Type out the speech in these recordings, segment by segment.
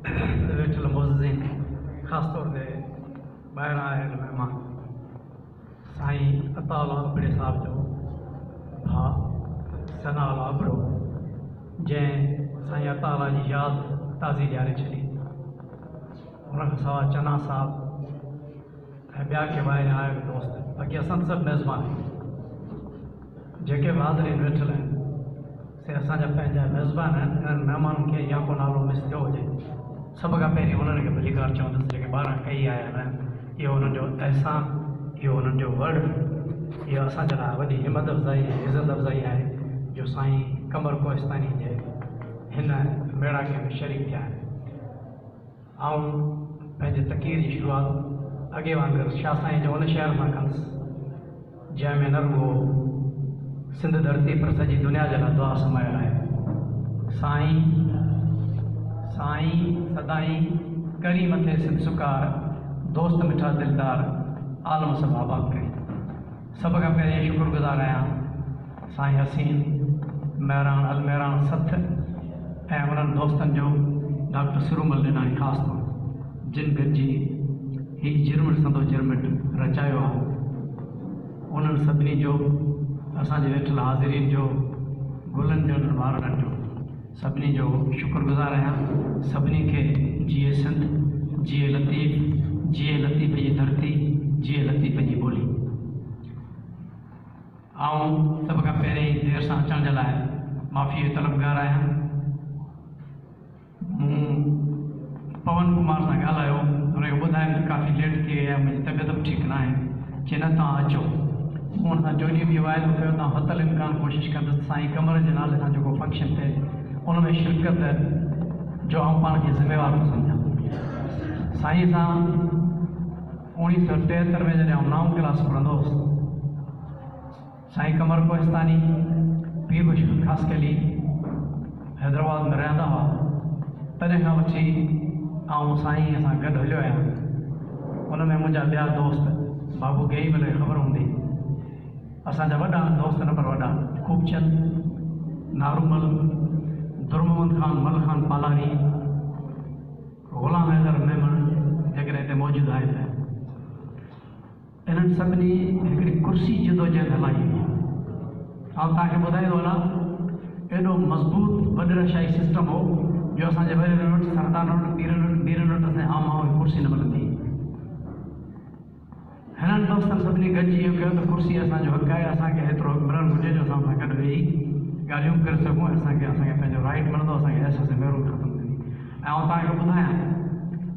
वेठल मोज़िन, ख़ास तौर ते ॿाहिरां आयल महिमान साईं अताउल्ला अबड़े साहब जो भाउ सनाउल्ला अबड़ो, जंहिं साईं अताउल्ला जी यादि ताज़ी ॾियारे छॾी। हुन खां सवाइ चना साहब ऐं ॿिया के ॿाहिरि आयल दोस्त, बाक़ी असां सभु मेज़बान आहियूं। जेके बि हाज़रीन वेठल आहिनि से असांजा पंहिंजा मेज़बान आहिनि। इन्हनि महिमाननि खे या को नालो मिस थियो हुजे, सभ खां पहिरीं उन्हनि खे भलीकार चवंदुसि जेके ॿाहिरां कई आया आहिनि। इहो उन्हनि जो अहसान, इहो उन्हनि जो वड़, इहो असांजे लाइ वॾी हिमत अफ़ज़ाई ऐं इज़त अफ़ज़ाई आहे जो साईं कमर कोहिस्तानी जे हिन मेड़ाके में शरीक थिया आहिनि। ऐं पंहिंजे तक़रीर जी शुरूआति अॻे वांगुरु शाह साईं जो उन शहर सां कंदुसि जंहिंमें न रुॻो सिंध धरती पर सॼी दुनिया जे लाइ दुआ समायल आहे। साईं सदाईं करी मथे सिंध सुकार, दोस्त मिठा दिलदार, आलम सभु आबाद करे। सभ खां पहिरीं शुक्रगुज़ार आहियां साईं हसीन महिराण अलमहिराण सथ ऐं उन्हनि दोस्तनि जो डॉक्टर सुरूमल ॾिनाणी ख़ासि तौर जिन गॾिजी हीउ जिरमिट संदो जिरमिट रचायो आहे। उन्हनि सभिनी जो, असांजे वेठल हाज़रीन जो, गुलनि जो, वारनि जो, सभिनी जो शुक्रगुज़ार आहियां। सभिनी खे जिए सिंध, जिए लतीफ़, जिए लतीफ़ जी धरती, जिए लतीफ़ जी ॿोली। ऐं सभ खां पहिरीं देरि सां अचण जे लाइ माफ़ी जो तलबगार आहियां। मूं पवन कुमार सां ॻाल्हायो, हुनखे ॿुधायमि त काफ़ी लेट थी वई आहे, मुंहिंजी तबियत बि ठीकु न आहे, चई न तव्हां अचो। मूं हुन सां जोॾी बि वाइदो कयो, तव्हां हतल इम्कान कोशिशि कंदुसि साईं कमर जे नाले सां जेको फंक्शन थिए उन में शिरकत जो आउं पाण खे ज़िम्मेवार थो सम्झां। साईं सां 1973 में जॾहिं आउं 9 क्लास पढ़ंदो हुउसि, साईं कमर कोहिस्तानी पीर बशीर ख़ासकली हैदराबाद में रहंदा हुआ। तॾहिं खां वठी आउं साईं सां गॾु हलियो आहियां। उन में मुंहिंजा ॿिया दोस्त बाबू गेई भले ख़बर हूंदी, असांजा वॾा दोस्त न पर वॾा खूबचंद, नारूमल, दुरमोहन खान, मल खान पालारी, ग़ुलाम हैदर मेमन जेकॾहिं हिते मौजूदु आहे त इन्हनि सभिनी हिकिड़ी कुर्सी जदोजहद हलाई हुई। ऐं तव्हांखे ॿुधाईंदो वञा, एॾो मज़बूत वॾिरशाही सिस्टम हो जो असांजे वॾे वटि सरदार वटि पीरनि वटि असांजे आम माण्हू खे कुर्सी न मिलंदी। हिननि दोस्तनि सभिनी गॾिजी इहो कयो त कुर्सी असांजो हक़ आहे, असांखे हेतिरो मिलणु घुरिजे जो असां सां गॾु वेही ॻाल्हियूं करे सघूं, असांखे पंहिंजो राइट मिलंदो, असांखे एहसास महरून ख़तमु थींदी। ऐं आउं तव्हांखे ॿुधायां,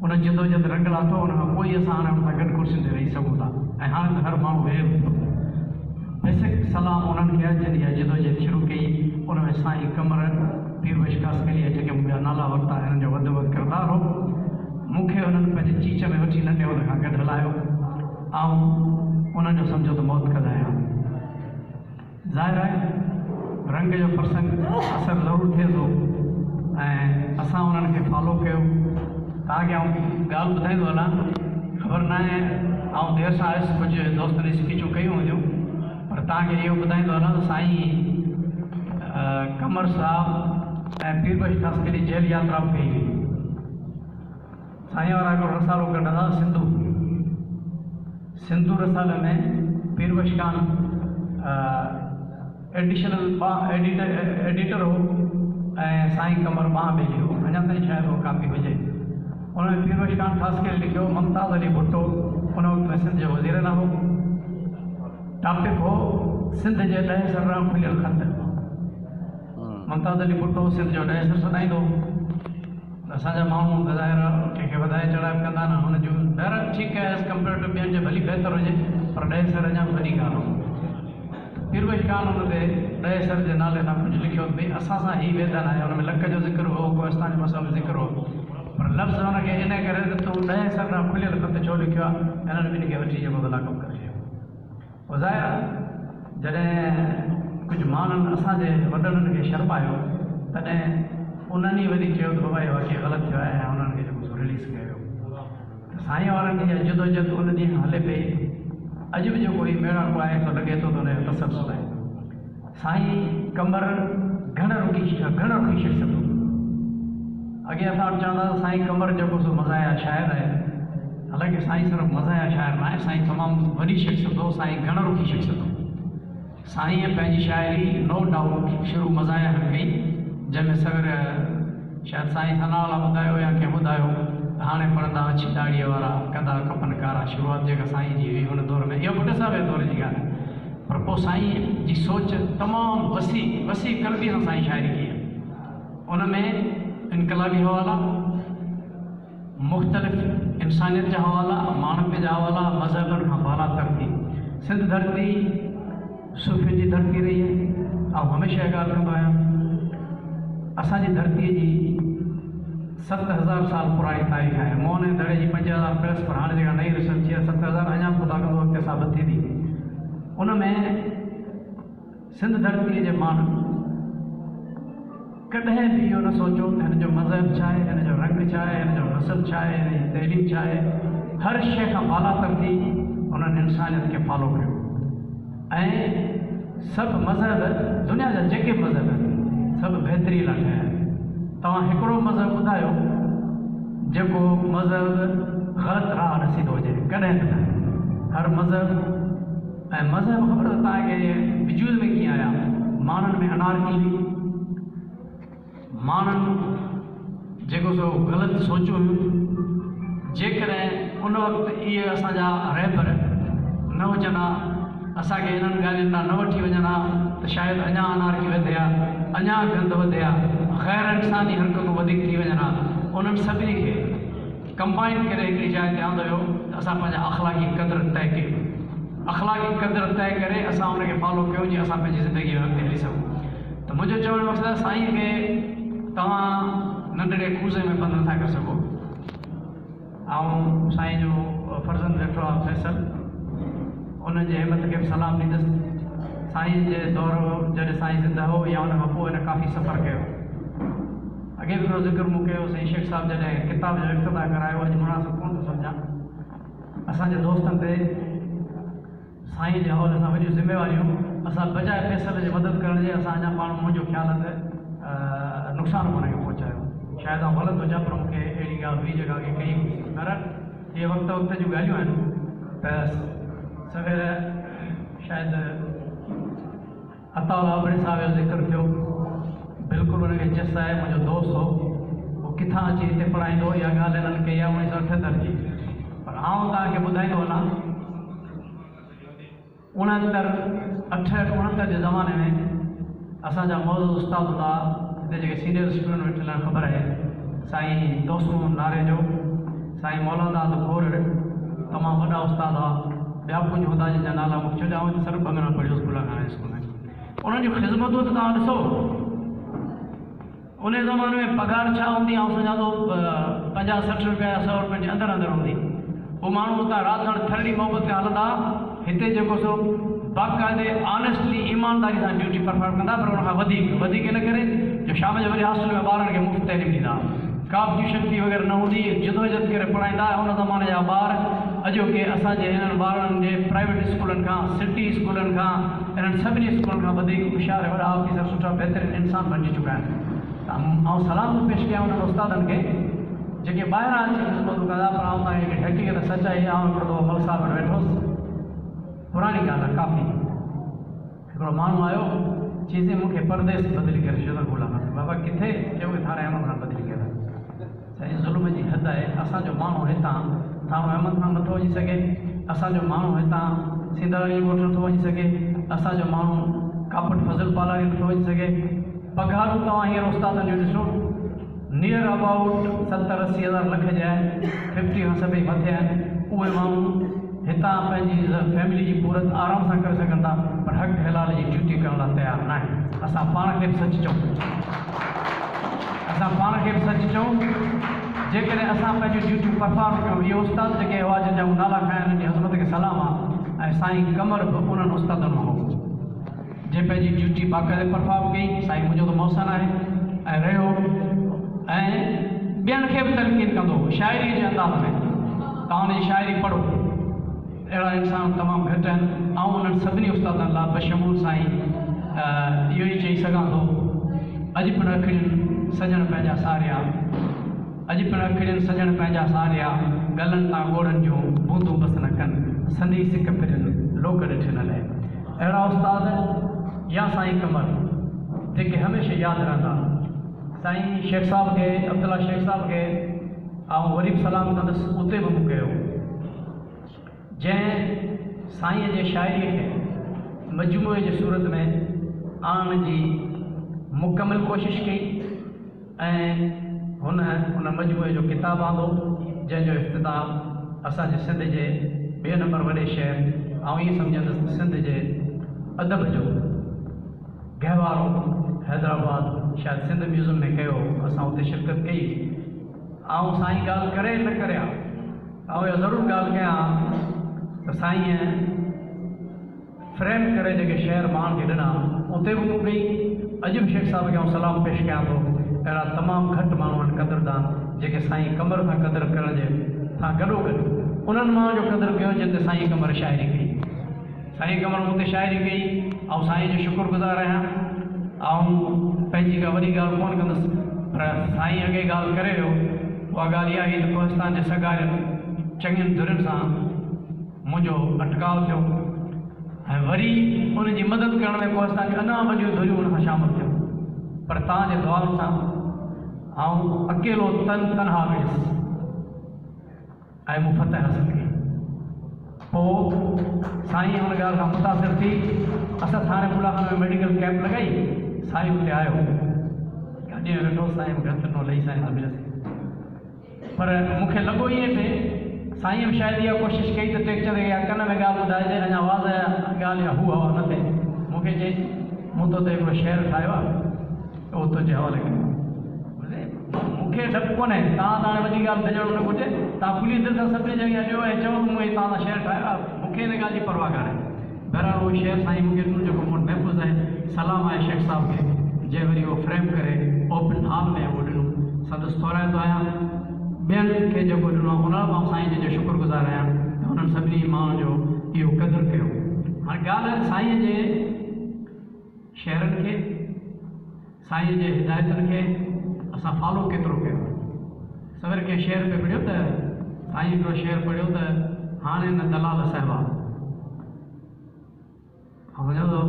उन जदोजहद रंग लाथो, उन खां पोइ असां हाणे हुन सां गॾु कुर्सियुनि ते वेही सघूं था। ऐं हाणे त हर माण्हू वेहे थो। बेसिक सलाम उन्हनि खे जॾहिं इहा जदोजहद शुरू कई, उन में साईं कमर पीर बशकास कली जेके मुंहिंजा नाला वरिता, हिननि जो वधि वधि किरदारु हो। मूंखे हुननि पंहिंजे चीच में वठी नंढे हुन खां गॾु हलायो ऐं उन्हनि जो सम्झो त मौत कंदा आहियां। ज़ाहिर आहे रंग जो प्रसंग असरु ज़रूरु थिए थो ऐं असां उन्हनि खे फॉलो कयो। तव्हांखे आउं ॻाल्हि ॿुधाईंदो वञा, ख़बर न आहे आउं देरि सां आयुसि, कुझु दोस्तनि स्पीचूं कयूं हुयूं, पर तव्हांखे इहो ॿुधाईंदो वञा त साईं कमर साहब ऐं पीर बशीर ख़ासकली जेल यात्रा बि कई हुई। साईं वारा हिकिड़ो रसालो कढंदा सिंधू रसाले में पीर बशीर खान एडिशनल एडिटर हो ऐं साईं कमर ॿांह ॿेली हो। अञा ताईं शायदि उहो कापी हुजे। उन में पीर बशीर खान ख़ासि करे लिखियो, मुमताज़ अली भुट्टो उन वक़्त में सिंध जो वज़ीर न हो। टॉपिक हो सिंध जे 10 सररां खुलियल ख़त। मुमताज़ अली भुट्टो सिंध जो 10 सर सदाईंदो। असांजा माण्हू ॿुधाएर कंहिंखे वधाए चढ़ाए कंदा न, हुन जूं बहरहाल ठीकु आहे, एज़ कंपेयर टू ॿियनि जे भली बहितर हुजे, पर 10 सर अञा वॾी ॻाल्हि हो। पीर बशीर खान हुन ते 10 सर जे नाले सां कुझु लिखियो भई असां सां ही वेदन आहे। हुन में लक जो ज़िक्र हो, कोहिस्तान जो मसइलो ज़िक्र हो, पर लफ़्ज़ हुनखे इन करे त तूं 10 सर खां खुलियल ख़त छो लिखियो आहे, हिननि ॿिन्ही खे वठी जेको भला कमु करे छॾियो। पोइ ज़ाहिर जॾहिं कुझु माण्हुनि असांजे वॾनि खे शर्मायो, तॾहिं उन्हनि ई वरी चयो त बाबा इहो वाक़ई ग़लति थियो आहे ऐं उन्हनि खे जेको रिलीज़ कयो। साईं वारनि खे इहा जदोजहद उन ॾींहुं हले पई। अॼु बि जेको हीउ मेड़ाको आहे सो लॻे थो त हुनजो तसलसल आहे। साईं कमर घण रुकी छॾियो। अॻे असां वटि चवंदा साईं कमर जेको सो मज़ाया शाइर आहे, हालांकि साईं सिर्फ़ु मज़ाया शाइर न आहे, साईं तमामु वॾी शख़्सियत हो, साईं घण रुखी शख़्सियत हो। साईं पंहिंजी शाइरी नो डाउट शुरू मज़ाया हल कई, जंहिंमें सवेर शायदि साईं सनावाला ॿुधायो या कंहिं ॿुधायो हाणे पढ़ंदा अची ॾाड़ीअ वारा कंदा कपनि कारा, शुरूआति जेका साईं जी हुई हुन दौर में, इहो बुढे साहिब जे दौर जी ॻाल्हि आहे। पर पोइ साईं जी सोच तमामु वसी कलबीअ सां साईं शाइरी कई आहे। उन में इनकलाबी हवाला, मुख़्तलिफ़ इंसानियत जा हवाला, माण्हुनि जा हवाला, मज़हबनि खां बाला तर थी। सिंध धरती सूफ़ियुनि जी धरती रही आहे। ऐं हमेशह ॻाल्हि कंदो आहियां, असांजी धरतीअ जी 7000 साल पुराणी तारीख़ आहे। मोहन ऐं दड़े जी 5000 प्लस, पर हाणे जेका नई रिसर्च थी आहे 7000 अञा ख़ुदा कंदो अॻिते साबित थी। उन में सिंध धरतीअ जे माण्हू कॾहिं बि इहो न सोचियो त हिन जो मज़हब छा आहे, हिन जो रंग छा आहे, हिन जो नसब छा आहे, हिन जी तइलीम छा आहे। हर शइ खां बालातर थी उन्हनि इंसानियत खे फॉलो कयो। ऐं सभु मज़हब, दुनिया जा जेके मज़हब आहिनि सभु बहितरी लाइ ठहिया आहिनि। तव्हां हिकिड़ो मज़हब ॿुधायो जेको मज़हब ग़लति राह ॾसींदो हुजे, कॾहिं बि न। हर मज़हब ऐं मज़हब ख़बर तव्हांखे वजूद में कीअं आया, माण्हुनि में अनारकी हुई, माण्हुनि जेको सो ग़लति सोचियूं हुयूं। जेकॾहिं उन वक़्तु इहे असांजा रहबर न हुजनि हा, असांखे इन्हनि ॻाल्हियुनि लाइ न वठी वञनि हा, त शायदि अञा अनारकी वधे हा, अञा गंद वधे हा, ग़ैर इंसानी हरकतूं वधीक थी वञनि हा। उन्हनि सभिनी खे कंबाइन करे हिकिड़ी जाइ ते आंदो हुयो त असां पंहिंजा अख़लाक़ी क़दुरु तइ कयूं, अख़लाक़ी क़दुरु तइ करे असां उनखे फॉलो कयूं जीअं असां पंहिंजी ज़िंदगी में अॻिते हली सघूं। त मुंहिंजो चवण जो मक़सदु आहे, साईं खे तव्हां नंढड़े खूज़े में बंदि नथा करे सघो। ऐं साईं जो फर्ज़ंद वेठो आहे फैसल, उनजे हिमत खे बि सलाम ॾींदुसि। साईं जे दौर जॾहिं साईं ज़िंदा हो या उन खां पोइ हिन काफ़ी सफ़र कयो। अॻे बि हिकिड़ो ज़िक्र मूं कयो, साईं शेख साहिबु जॾहिं किताब जो इफ़्तिताह करायो, अॼु मुनासिब कोन थो सम्झां, असांजे दोस्तनि ते साईं जे हवाले सां वॾियूं ज़िम्मेवारियूं, असां बजाए फैसल जी मदद करण जे असां अञा पाण मुंहिंजो ख़्यालु आहे त नुक़सानु हुनखे पहुचायो। शायदि आउं ग़लति हुजां, पर मूंखे अहिड़ी ॻाल्हि हुई जेका की कई पर इहे वक़्त जूं ॻाल्हियूं आहिनि। त सवेर शायदि अताउल्ला अबड़ी साहिब जो ज़िक्र थियो, बिल्कुलु हुनखे जस आहे, मुंहिंजो दोस्त हो, उहो किथां अची हिते पढ़ाईंदो, इहा ॻाल्हि हिननि कई आहे 1978 जी। पर आउं तव्हांखे ॿुधाईंदो वञा, 69 जे ज़माने में असांजा मौजूदु उस्ताद हुआ, हिते जेके सीनियर स्टूडेंट वेठल आहिनि ख़बर आहे, साईं दोस्तू नारे जो साईं मौलाना गोर, तमामु वॾा उस्ताद हुआ। ॿिया कुझु हूंदा जंहिंजा नाला मूंखे छो ॼाण, सिर्फ़ु बंगना पढ़ियो स्कूल खां स्कूल में। उन्हनि जूं ख़िदमतूं त तव्हां ॾिसो, उन ज़माने में पघार छा हूंदी, आउं सम्झां थो 50-60 रुपया या 100 रुपये जे अंदरि हूंदी। पोइ माण्हू हुतां राति ताईं थरड़ी मोहबत ते हलंदा, हिते जेको सो बाक़ाइदे ऑनेस्टली ईमानदारी सां ड्यूटी परफॉर्म कंदा, पर उनखां वधीक इन करे जो शाम जो वरी हॉस्टल में ॿारनि खे मुफ़्त तइलीम ॾींदा, का बि ट्यूशन फी वग़ैरह न हूंदी, जिदोजहद करे पढ़ाईंदा। उन ज़माने जा ॿार अॼोके असांजे हिननि ॿारनि जे प्राइवेट स्कूलनि खां, सिटी स्कूलनि खां, इन्हनि सभिनी स्कूलनि खां वधीक होशियार वॾा ऑफिसर, सुठा बहितरीन इंसान बणिजी चुका आहिनि। त आउं सलाम थो पेश कयां उन्हनि उस्तादनि खे जेके ॿाहिरां अची ख़िदमतूं कंदा, पर आउं तव्हांखे हक़ीक़त सचाई, आउं हिकिड़ो मल साहिब वटि वेठोसि, पुराणी ॻाल्हि आहे काफ़ी। हिकिड़ो माण्हू आयो, चीज़ें मूंखे परदेस बदिली करे छॾियो त ॻोल्हा न, बाबा किथे, चयो कि थाणे अहमद खां बदिली करे। साईं ज़ुल्म जी हद आहे, असांजो माण्हू हितां थाणो अहमद खां नथो वञी सघे, असांजो माण्हू हितां सिंधाणी ॻोठ नथो वञी सघे, असांजो माण्हू कापट फज़ल पालारी नथो वञी सघे। पघारूं तव्हां हींअर उस्तादनि जूं ॾिसो, नियर अबाउट 70-80 हज़ार लख जा आहिनि, 50 खां सभई मथे आहिनि। उहे माण्हू हितां पंहिंजी फैमिली जी पूरत आराम सां करे सघनि था, पर हक़ हलाल जी ड्यूटी करण लाइ तयारु न आहिनि। असां पाण खे बि सच चऊं, असां पाण खे बि सच चऊं, जेकॾहिं असां पंहिंजूं ड्यूटियूं परफॉर्म कयूं। इहे उस्ताद जेके हुआ जंहिंजा नाला खयां, हिननि जी हज़रत खे सलाम आहे। ऐं साईं कमर बि उन्हनि उस्तादनि मां हो जंहिं पंहिंजी ड्यूटी बाक़ाइदे परफॉर्म कई। साईं मुंहिंजो त मौसन आहे ऐं रहियो, ऐं ॿियनि खे बि तलक़ीन कंदो शाइरी जे अंदाज़ में, तव्हां हुनजी शाइरी पढ़ो, अहिड़ा इंसान तमामु घटि आहिनि। ऐं उन्हनि सभिनी उस्तादनि लाइ बशमूल साईं इहो ई चई सघां थो, अॼु पिणु अखियुनि सजण पंहिंजा सारिया अॼु पिण अखिड़ियुनि सजण पंहिंजा सारिया गलनि तां ॻोड़नि जूं बूंदूं बस न कनि संदी सिक फिरनि लोक ॾिठे न लहे। अहिड़ा उस्ताद या साईं कमर जेके हमेशह यादि रहंदा। साईं शेख साहब खे अब्दुल्ला शेख साहब खे वरी बि सलाम कंदुसि, उते बि मूं कयो जंहिं साईं जे शाइरीअ खे मजमूए जे सूरत में आणण जी मुकमिल कोशिशि कई ऐं हुन मजमूए जो किताबु आंदो जंहिंजो इफ़्तिताह असांजे सिंध जे ॿिए नंबर वॾे शहर ऐं ईअं सम्झंदुसि सिंध जे अदब जो गहवारो हैदराबाद शायदि सिंध म्यूज़ियम में कयो। असां उते शिरकत कई ऐं साईं ॻाल्हि करे न करिया। ऐं इहा ज़रूरु ॻाल्हि कयां त साईं फ्रेम करे जेके शहर माण्हुनि खे ॾिना उते बि मूं कई। अॼु बि शेख साहब खे आउं सलाम पेश कयां थो। अहिड़ा तमामु घटि माण्हू आहिनि क़दुरदान जेके साईं कमर सां क़दुरु करण जे सां गॾोगॾु उन्हनि माण्हुनि जो क़दुरु कयो जिते साईं कमर शाइरी कई। साईं कमर उते शाइरी कई ऐं साईं जो शुक्रगुज़ार आहियां। ऐं पंहिंजी का वॾी ॻाल्हि कोन कंदुसि, पर साईं अॻे ॻाल्हि करे वियो। उहा ॻाल्हि इहा हुई त पाकिस्तान जे सगारियुनि चङियुनि धुरियुनि सां मुंहिंजो अटकाव थियो ऐं वरी उनजी मदद करण में पाकिस्तान जी अञा वॾियूं धुरियूं उन खां शामिलु थियूं। पर तव्हांजे दुआउनि सां आउं अकेलो तनहा वियुसि ऐं मूं फतह हासिल कई। पोइ साईं हुन ॻाल्हि खां मुतासिर थी असां थाणे बुलाखाने में मेडिकल कैंप लॻाई। साईं हुते आयो, गाॾीअ में वेठो, साईं मूंखे हथ ॾिनो, लही साईं सां मिलियसि। पर मूंखे लॻो ईअं पिए साईं बि शायदि इहा कोशिशि कई त टेक्चर या कन में ॻाल्हि ॿुधाइजे, अञा वाज़ ॻाल्हि या हू हवा न थिए। मूंखे चई मूं तो हिकिड़ो शहर ठाहियो आहे, उहो तुंहिंजे हवाले कयो। मूंखे डपु कोन्हे, तव्हां हाणे वॾी ॻाल्हि भॼण न घुरिजे। तव्हां खुली दिलि सां सभिनी जॻह ॾियो ऐं चओ मूं तव्हां सां शहर ठाहियो आहे, मूंखे हिन ॻाल्हि जी परवाह कान्हे। बहरहाल उहो शहर साईं मूंखे ॾिनो जेको मूं वटि महफ़ूज़ आहे। सलाम आहे शेख साहब खे जंहिं वरी उहो फ्रेम करे ओपन हॉल में उहो ॾिनो। संदसि तोराईंदो आहियां ॿियनि खे जेको ॾिनो आहे उन मां साईं जो शुक्रगुज़ार आहियां। हुननि सभिनी माण्हुनि जो इहो क़दुरु कयो। हाणे ॻाल्हि आहे साईं जे शहरनि खे, साईं जे हिदायतुनि खे असां फॉलो केतिरो कयो। सवेर कंहिं शेर पे पढ़ियो त साईं हिकिड़ो शेर पढ़ियो त हाणे न दलाल साहिबा, सम्झो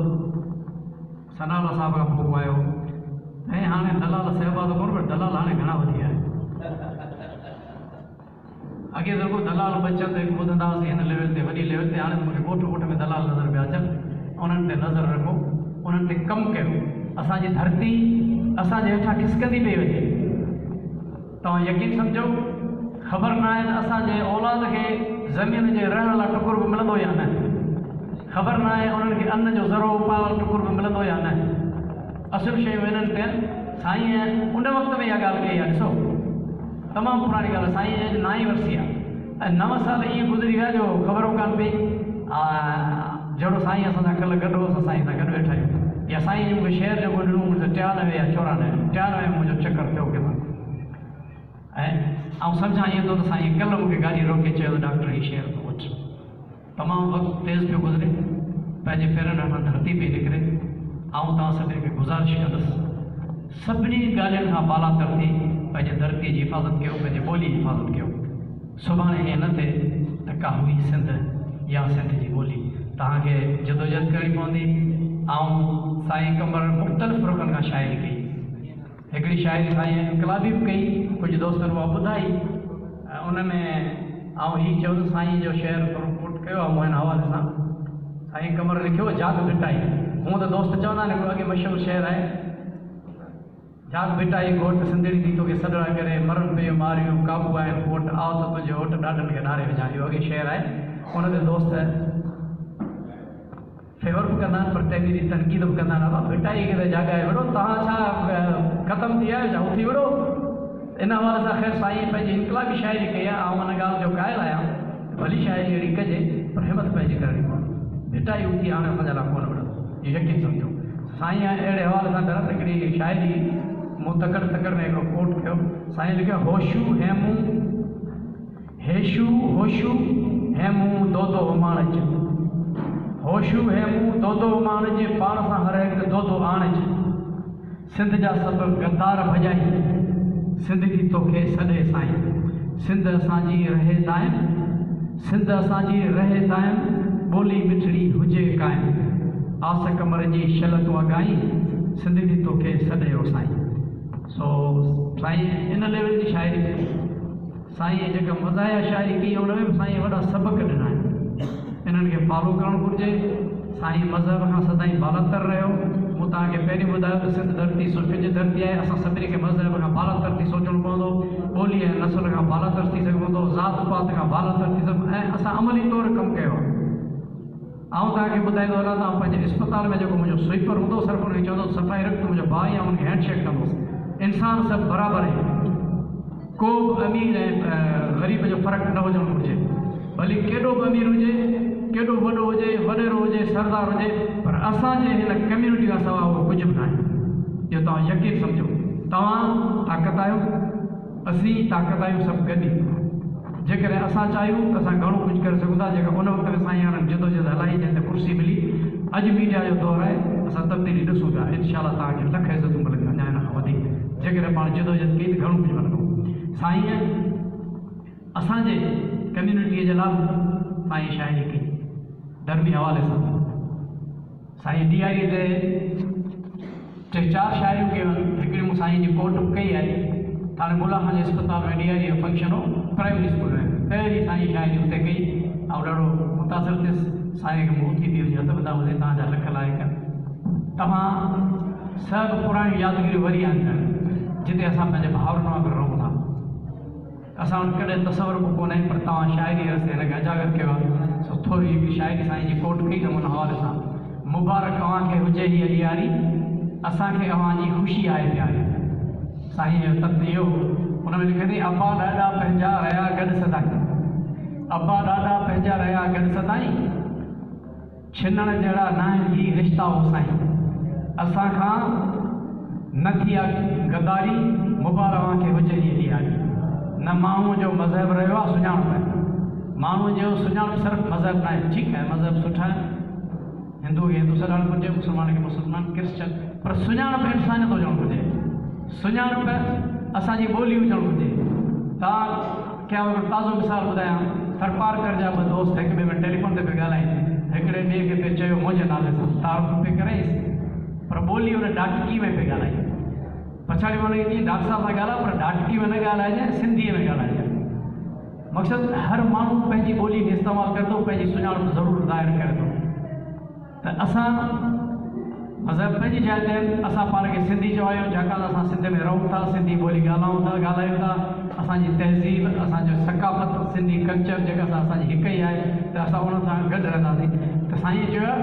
सनाला साहिब खां पोइ आयो ऐं हाणे दलाल साहिबा त कोन, पर दलाल हाणे घणा वधी विया आहिनि। अॻे दफ़ो दलाल बचनि हिकु ॿुधंदा हुआसीं हिन लेवल ते, वॾी लेवल ते। हाणे मूंखे ॻोठ ॻोठ में दलाल नज़र पिया अचनि। उन्हनि ते नज़र रखो, उन्हनि ते कमु कयो। असांजी धरती असांजे हेठां खिसकंदी पई वञे। तव्हां यकीन सम्झो, ख़बर न आहे त असांजे औलाद खे ज़मीन जे रहण लाइ टुकुर बि मिलंदो या न। ख़बर न आहे उन्हनि खे अन्न जो ज़रो पाल टुकुर बि मिलंदो या न। असुलु शयूं हिननि ते साईं उन वक़्त में इहा ॻाल्हि कई आहे। ॾिसो तमामु पुराणी ॻाल्हि आहे। साईं जी 9 वर्सी आहे ऐं 9 साल ईअं गुज़री विया जो ख़बर कान पई। जहिड़ो साईं असां सां कल्ह गॾु हो, असां साईं सां गॾु वेठा आहियूं। या साईं जो मूंखे शहर जेको ॾिनो मुंहिंजो 93 या 94 में मुंहिंजो चकर थियो किथां। ऐं सम्झां ईअं थो त साईं कल्ह मूंखे गाॾी रोके चयो त डॉक्टर ही शहर थो अचे। तमामु वक़्तु तेज़ पियो गुज़रे, पंहिंजे पेरनि हेठां धरती पई निकिरे। तव्हां सभिनी खे गुज़ारिश कंदुसि सभिनी ॻाल्हियुनि खां बाला तर थी पंहिंजे धरती जी हिफ़ाज़त कयो, पंहिंजे ॿोली जी हिफ़ाज़त कयो। सुभाणे ईअं न थिए त का हुई सिंध या सिंध जी ॿोली तव्हांखे जदोजहद करणी पवंदी। साईं कमर मुख़्तलिफ़ रुखनि खां शाइरी कई। हिकिड़ी शाइरी साईं इनकलाबी बि कई, कुझु दोस्तनि उहा ॿुधाई। उन में हीअ चयो त साईं जो शेर थोरो कोट कयो आहे मूं हिन हवाले सां। साईं कमर लिखियो जाग भिटाई। हूअं त दोस्त चवंदा आहिनि हिकिड़ो अॻे मशहूरु शेर आहे, जाग भिटाई घोट सिंधड़ी थी तोखे सॾड़ा करे मरण पियो मारियूं काबू आहिनि कोट आओ त तुंहिंजे होट ॾाढनि खे नारे विझां। इहो अॻे शेर आहे। उन ते दोस्त फेवर बि कंदा आहिनि पर तहरीरी तनक़ीद बि कंदा आहिनि। भिटाई खे त जाॻाए विड़ो, तव्हां छा ख़तमु थी आहियो छा उथी विड़ो। इन हवाले सां ख़ैर साईं पंहिंजी इनकलाबी शाइरी कई आहे। हुन ॻाल्हि जो क़ाइल आहियां भली शाइरी अहिड़ी कजे पर हिमत पंहिंजी करणी पवंदी। भिटाई उथी हाणे असांजा लाइ कोन विड़ो, इहो यकीन सम्झो। साईं अहिड़े हवाले सां कर हिकिड़ी शाइरी मूं तकड़ में हिकिड़ो कोट कयो। साईं लिखियो होशू हेमू हेशू होशू हेमू दोदो उमाणज, होशू हेमू दोदो उमाणज पाण सां हर हिकु दोदो आणज। सिंध जा सभु गद्दार भॼाई सिंदगी तोखे सॾे साईं, सिंध असांजी रहे दाइम, सिंध असांजी रहे दाइम, ॿोली मिठड़ी हुजे क़ाइम, आस कमर जी शल तूं अॻाई, सिंदगी तोखे सॾे ओ साईं। सो साईं इन लेवल जी शाइरी, साईं जेका मज़ाया शाइरी कई उन में साईं वॾा सबक़ ॾिना आहिनि, इन्हनि खे फॉलो करणु घुरिजे। साईं मज़हब खां सदाईं बालातर रहियो। मूं तव्हांखे पहिरीं ॿुधायो त सिंध धरती सुफ़े जी धरती आहे, असां सभिनी खे मज़हब खां बालातर थी सोचणो पवंदो, ॿोली ऐं नस्ल खां बालातर थी सघिबो पवंदो, ज़ात पात खां बालातर थी सघिबो, ऐं असां अमली तौरु कमु कयो आहे। आउं तव्हांखे ॿुधाईंदो हलां, तव्हां पंहिंजे इस्पताल में जेको मुंहिंजो स्वीपर हूंदो, सिर्फ़ु हुनखे चवंदो सफ़ाई रख, त मुंहिंजो भाउ या हुनखे हैंडशेक कंदोसि। इंसान सभु बराबरि आहे, को बि अमीर ऐं ग़रीब जो फ़र्क़ु न हुजणु घुरिजे, भली केॾो बि अमीर हुजे, केॾो वॾो हुजे, वॾेरो हुजे, सरदार हुजे, पर असांजे हिन कम्यूनिटी खां सवाइ उहो कुझु बि न आहे। इहो तव्हां यकीन सम्झो, तव्हां ताक़त आहियो, असीं ताक़त आहियूं, सभु गॾु। जेकॾहिं असां चाहियूं त असां घणो कुझु करे सघूं था। जेका उन वक़्त में साईं हाणे जदोजहद हलाई, जंहिं ते कुर्सी मिली, अॼु मीडिया जो दौरु आहे, असां तब्दीली ॾिसूं था। इनशाला तव्हांखे लख इज़तूं मिलंदियूं, अञा हिन खां वधीक। जेकॾहिं पाण जदोजहद कई त घणो कुझु मिलंदो। साईं असांजे कम्यूनिटीअ जे लाइ साईं शाइरी कई धर्मी हवाले सां। साईं ॾियारीअ ते 3-4 शाइरियूं कयूं आहिनि। हिकिड़ी मूं साईं जी कोट कई आहे, थाणे मुला खां जे इस्पताल में ॾियारीअ जो फंक्शन हो, प्राइमरी स्कूल में, पहिरीं साईं शाइरी हुते कई। ऐं ॾाढो मुतासिर थियुसि। साईं खे मूं थी वञे हथ ॿुधा ॿुधे, तव्हांजा लख लाइक़। तव्हां सभु पुराणियूं यादगिरियूं वरी आहिनि, जिते असां पंहिंजे भाउरनि वांगुरु रहूं था। असां वटि कॾहिं तसवर बि कोन्हे, पर तव्हां शाइरी रस्ते हिनखे अजागर कयो आहे। सो थोरी हिकिड़ी शाइरी साईं जी कोट कई त हुन हवाले सां। मुबारक अव्हांखे हुजे हीअ ॾियारी, असांखे अव्हांजी ख़ुशी आहे प्यारी। साईं जो तत इहो, हुन में लिखे थी, अब्बा ॾाॾा पंहिंजा रहिया गॾु सदाईं, अब्बा ॾाॾा पंहिंजा रहिया गॾु सदाईं, छिनण जहिड़ा न आहिनि ही रिश्ता हो साईं, असांखां न थी आहे गदारी, मुबारक अव्हांखे हुजे हीअ ॾियारी। न माण्हूअ जो मज़हब रहियो आहे सुञाणप आहे, माण्हूअ जो सुञाणप सिर्फ़ु मज़हब न आहे। ठीकु आहे, मज़हब सुठा आहिनि, हिंदू खे हिंदू सॾाइणु घुरिजे, मुस्लमान खे मुस्लमान, क्रिश्चन, पर सुञाणप इंसानियत हुजणु घुरिजे। सुञाणप असांजी ॿोली हुजणु घुरिजे। तव्हां क्या ताज़ो मिसाल ॿुधायां, थरपारकर जा ॿ दोस्त हिक ॿिए में टेलीफोन ते पिया ॻाल्हाइनि, हिकिड़े ॿिए खे पिए चयो मुंहिंजे नाले सां, तारीफ़ पिए करेसि, पर ॿोली हुन डाटकी में पिए ॻाल्हाए। पछाड़ी माण्हू चई डॉक्टर साहब सां ॻाल्हाए, पर डाटकी में न ॻाल्हाइजे, सिंधीअ में ॻाल्हाइजे। मक़सदु हर माण्हू पंहिंजी ॿोली खे इस्तेमालु करे थो, पंहिंजी सुञाणप ज़रूरु ज़ाहिर करे थो। त असां मज़हब पंहिंजी जाइ ते, असां पाण खे सिंधी चवायूं, छाकाणि असां सिंध में रहूं था, सिंधी ॿोली ॻाल्हायूं था। असांजी तहज़ीब, असांजो सकाफ़त, सिंधी कल्चर जेका असांजी हिकु ई आहे, त असां उन सां गॾु रहंदासीं। त साईं चयो,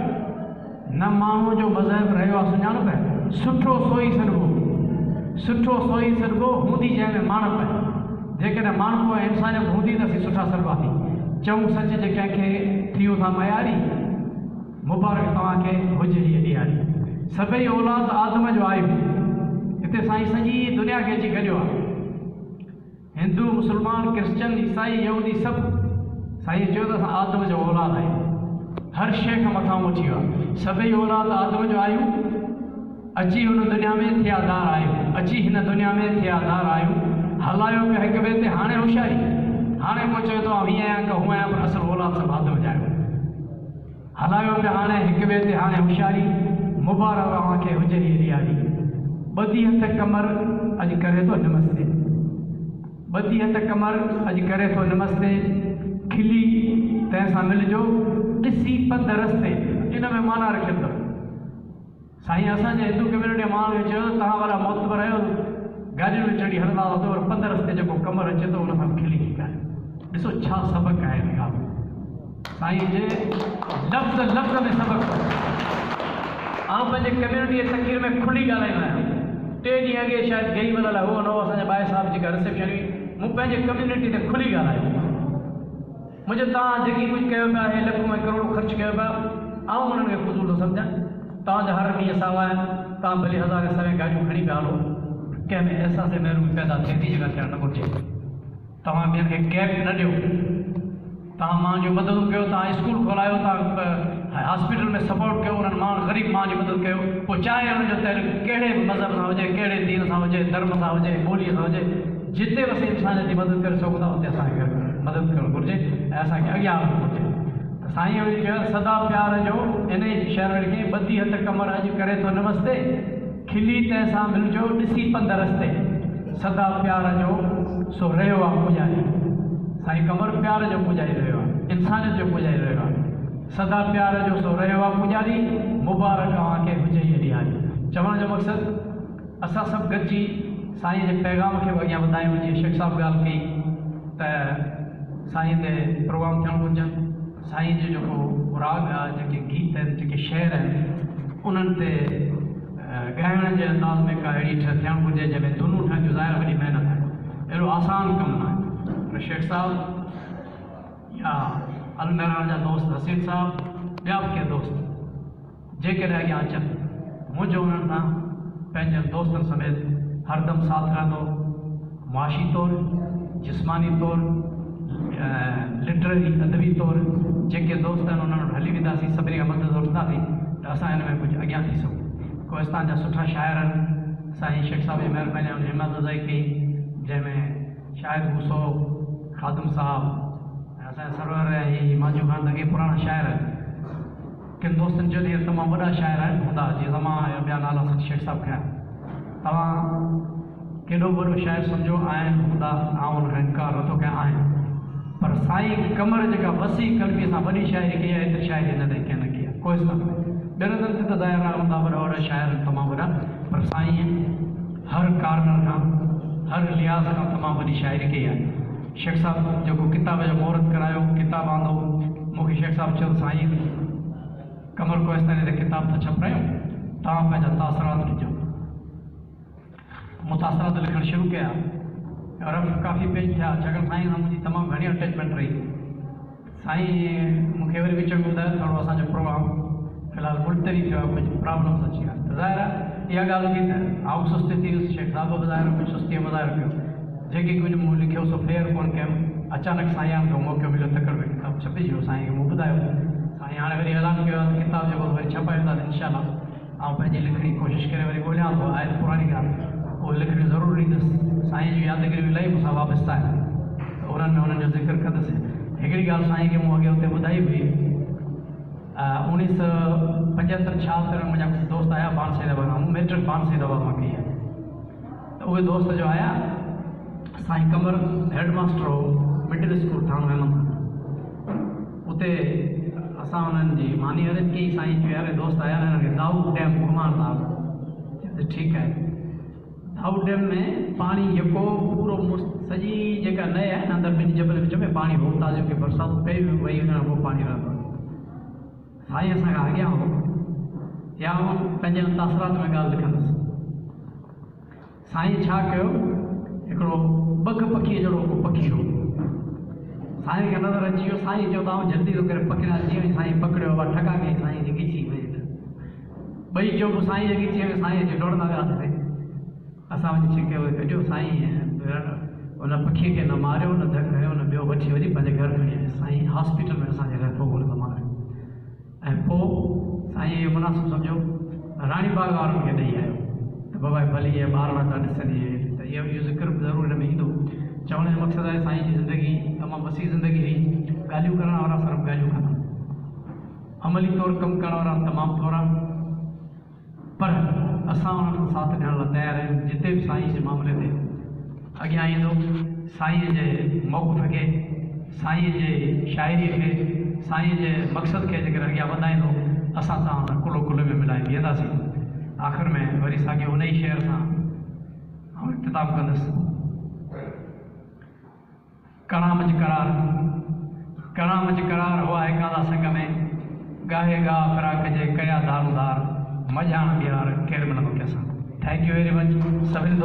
न माण्हूअ जो मज़हब रहियो आहे सुञाणप, सुठो सोई सॾिबो, सुठो सोई सॾिबो, हूंदी जंहिंमें माणप आहे। जेकॾहिं माण्हू ऐं इंसानियत हूंदी त असीं सुठा सॾिबासीं। चऊं सच जे कंहिंखे थियूं था मयारी, मुबारक तव्हांखे हुजे हीअ ॾियारी। सभई औलाद आदम जो आहियूं, हिते साईं सॼी दुनिया खे अची गॾियो आहे। हिंदू, मुस्लमान, क्रिश्चन, ईसाई, यहूदी सभु साईं चयो त असां आदम जो औलाद आहियूं। हर शइ खां मथां उथी वियो आहे। सभई औलाद आदम जो आहियूं, अची हुन दुनिया में थियादार आहियूं, अची हिन दुनिया में थियादार आहियूं। हलायो पिया हिक ॿिए ते हाणे होशियारी, हाणे को चए थो हीअं आहियां का हूअं आहियां, पर असुलु औलाद सभु आदम जा आहियूं। हलायो पिया हाणे हिक ॿिए ते हाणे होशियारी, मुबारक अव्हांखे हुजे हीअ ॾियारी। ॿधी हथ कमर अॼु करे थो नमस्ते, ॿधी हथ कमर अॼु करे थो नमस्ते, खिली तंहिंसां मिलिजो, ॾिसी पंध रस्ते। इन में माना रखियो अथव साईं। असांजे हिंदू कम्यूनिटी माण्हू खे चयो, तव्हां वारा मोतबर आहियो, गाॾियुनि में चढ़ी हलंदा हुआ, पर पंध रस्ते जेको कमर अचे थो उन सां खिली ठीकु आहे। ॾिसो छा सबक़ु आहे हिन ॻाल्हि में। साईं जे लफ़्ज़ लफ़्ज़ में सबक़ु। आउं पंहिंजे कम्यूनिटी जे तक़ीर में खुली ॻाल्हाईंदो आहियां। 3 ॾींहं अॻे शायदि गई वल हो न हो, असांजे बाए साहिब जेका रिसेप्शन हुई, मूं पंहिंजे कम्यूनिटी ते खुली ॻाल्हायो। मुंहिंजो तव्हां जेकी कुझु कयो पिया, हे लखों ऐं करोड़ों ख़र्चु कयो पिया, आउं उन्हनि खे फ़ुज़ूल थो सम्झां। तव्हांजा हर ॾींहुं सावा आहिनि, तव्हां भली हज़ारे सवें गाॾियूं खणी पिया हलो, कंहिंमें अहसास महिरूमी पैदा थिए थी जेका थियणु न घुरिजे। तव्हां ॿियनि खे गैप न ॾियो, तव्हां मां जो मदद कयो, तव्हां स्कूल खोलायो, तव्हां हॉस्पिटल में सपोर्ट कयो, उन्हनि माण्हू ग़रीब माण्हू जी मदद कयो, पोइ चाहे हुनजो तहरीक कहिड़े बि मज़हब सां हुजे, कहिड़े दीन सां हुजे, धर्म सां हुजे, ॿोलीअ सां हुजे, जिते बि असीं इंसान जी मदद करे सघूं था उते असांखे मदद करणु घुरिजे ऐं असांखे अॻियां हलणु घुरिजे। त साईं वरी चयो सदा प्यार जो इन जी शहर में लिखी ॿधी हथ कमर अॼु करे थो नमस्ते, खिली तंहिंसां मिलजो ॾिसी पंध रस्ते, सदा प्यार जो सो रहियो आहे पुॼारी। साईं कमर प्यार जो पुॼारी रहियो आहे, इंसानियत जो पुॼारी रहियो आहे। सदा प्यार जो सो रहियो आहे पुॼारी, मुबारक अव्हांखे हुजे इहा ॾियारी। चवण जो मक़सदु असां सभु गॾिजी साईं जे पैगाम खे अॻियां वधायूं। जीअं शेख साहब ॻाल्हि कई त साईं ते प्रोग्राम थियणु घुरिजनि, साईं जो जेको राग आहे, जेके गीत आहिनि, जेके शेर आहिनि, उन्हनि ते ॻाइण जे अंदाज़ में का अहिड़ी थियणु घुरिजे जंहिंमें धुनूं ठहनि जो ज़ाहिर वॾी महिनत आहे, अहिड़ो आसान कमु न आहे। पर शेख साहब या अलमेरा जा दोस्त हसीन साहब, ॿिया बि के दोस्त जेकॾहिं अॻियां अचनि, मुंहिंजो उन्हनि सां पंहिंजनि दोस्तनि समेत हरदम साथ रहंदो, मुआशी तौरु, जिस्मानी तौरु, लिटरेरी अदबी तौरु जेके दोस्त आहिनि उन्हनि वटि हली वेंदासीं, सभिनी खां मदद वठंदासीं त असां हिन में कुझु अॻियां थी सघूं। कोहिस्तान जा सुठा शाइर आहिनि, साईं शेख साहब जी महिरबानी उन हिम्मत अफ़ज़ाई कई, जंहिंमें शाहिद मूसो, खादम साहब, असांजा सरवर ऐं माजू ख़ान अॻे पुराणा शाइर आहिनि। किन दोस्तनि जो ॾींहुं तमामु वॾा शाइर आहिनि हूंदा, जीअं ज़मा या ॿिया नाला शेख साहब खयां। तव्हां केॾो वॾो शाइर सम्झो आहिनि हूंदा, आउं हुनखां इनकार नथो कयां आहिनि, पर साईं कमर जेका वसी कलबीअ सां वॾी शाइरी कई आहे, एतिरी शाइरी न कंहिं न कई आहे कोहिस्तान में। ॿियनि हंधनि ते त ज़ाहिर आहे हूंदा वॾा वॾा शाइर तमामु वॾा, पर साईं हर कार्नर खां, हर लिहाज़ खां तमामु वॾी शाइरी कई आहे। शेख साहब जेको किताब जो मुहूर्त करायो, किताब आंदो, मूंखे शेख साहब चयो साईं कमर कोहिस्तानी ते किताब त छपायूं, तव्हां पंहिंजा तासरात लिखो। मूं तासरात लिखणु शुरू कया, रफ़ काफ़ी पेज थिया, छाकाणि साईं सां मुंहिंजी तमामु घणी अटैचमेंट रही। साईं मूंखे वरी विच में ॿुधायो थोरो असांजो प्रोग्राम फ़िलहालु मुल्तवी थियो आहे, कुझु प्रॉब्लम्स अची विया, त ज़ाहिर आहे इहा ॻाल्हि थी त आउं सुस्ती थी वियुसि। शेख साहब बि ॿुधायो कुझु सुस्तीअ ॿुधाए रखियो, जेकी कुझु मूं लिखियो सो फेयर कोन कयुमि। अचानक साईं खे मौक़ो मिलियो तकड़ि में किताबु छपिजी वियो, साईं खे मूं ॿुधायो, साईं हाणे वरी ऐलान कयो आहे किताब जेको वरी छपाईंदासीं इंशाअल्लाह। ऐं पंहिंजी लिखणी कोशिशि करे वरी ॻोल्हियां थो, आहे पुराणी ॻाल्हि, उहो लिखणी ज़रूरु ॾींदुसि। साईं जी यादगिरी इलाही मूंसां वाबस्ता आहे, त उन्हनि में उन्हनि जो ज़िक्र कंदुसि। हिकिड़ी ॻाल्हि साईं खे मूं अॻे हुते ॿुधाई हुई, 1975-76 में मुंहिंजा कुझु दोस्त आया बाण सैदाबाद मां, मूं मैट्रिक बाण सैदाबाद मां कई आहे। त उहे दोस्त जो आया, साईं कमर हेडमास्टर हो मिडिल स्कूल थाणो अहमद, उते असां उन्हनि जी मानी अरेंज कई। साईं चयो यार दोस्त आया हिननि खे दाऊद डैम घुमाइण था, त ठीकु आहे। दाऊद डैम में पाणी यको पूरो सॼी जेका नए आहे न, अंदरि ॿिनि जबल विच में पाणी हो, ताज़ो की बरसाति पई वई हुन खां पोइ पाणी रहंदो। साईं असांखां अॻियां हो, या पंहिंजे तासरात में ॻाल्हि लिखंदुसि। साईं छा कयो, हिकिड़ो बग पखीअ जहिड़ो को पखी हो, साईं खे नज़र अची वियो। साईं चयो त जल्दी थो करे पकड़िया, जीअं ई साईं पकड़ियो आहे ठका कई, साईं जी ॻिची वई। ॿई चोप साईं जे ॻिचीअ में साईं जे डोड़ंदा वियासीं। असां वञी छिके कढियो, साईं उन पखीअ खे न मारियो, न धक कयो, न ॿियो वठी वरी पंहिंजे घर खणी आयो। साईं हॉस्पिटल में असांजे घर पोइ हुन मारियो, ऐं पोइ साईं इहो मुनासिबु सम्झो राणी बाग वारनि खे ॾेई आयो त बाबा भली इहे ॿारड़ा था ॾिसनि, त इहो ज़िक्र बि ज़रूरु हिन में ईंदो। चवण जो मक़सदु आहे साईं जी ज़िंदगी तमामु वसी ज़िंदगी हुई। ॻाल्हियूं करण वारा सिर्फ़ु ॻाल्हियूं कंदा, अमली तौरु कमु करण वारा तमामु थोरा, पर असां उन्हनि सां साथ ॾियण लाइ तयारु आहियूं। जिते बि साईं जे मामले ते अॻियां ईंदो, साईं जे मौक़ुफ़ खे, साईं जे शाइरीअ खे, साईं जे मक़सद खे जेकर अॻियां वधाईंदो, असां तव्हां कुलो कुले में मिलाए बीहंदासीं। आख़िर में वरी साॻियो उन ई शेर सां इख़्तिताम कंदुसि। कणामच करार हुआ है काला संग में, गाहे गा फिराक जे कया दारोदार, मजाण बिहार केरु मिलंदो कंहिंसां। थैंक यू वेरी मच सभिनी दोस्तनि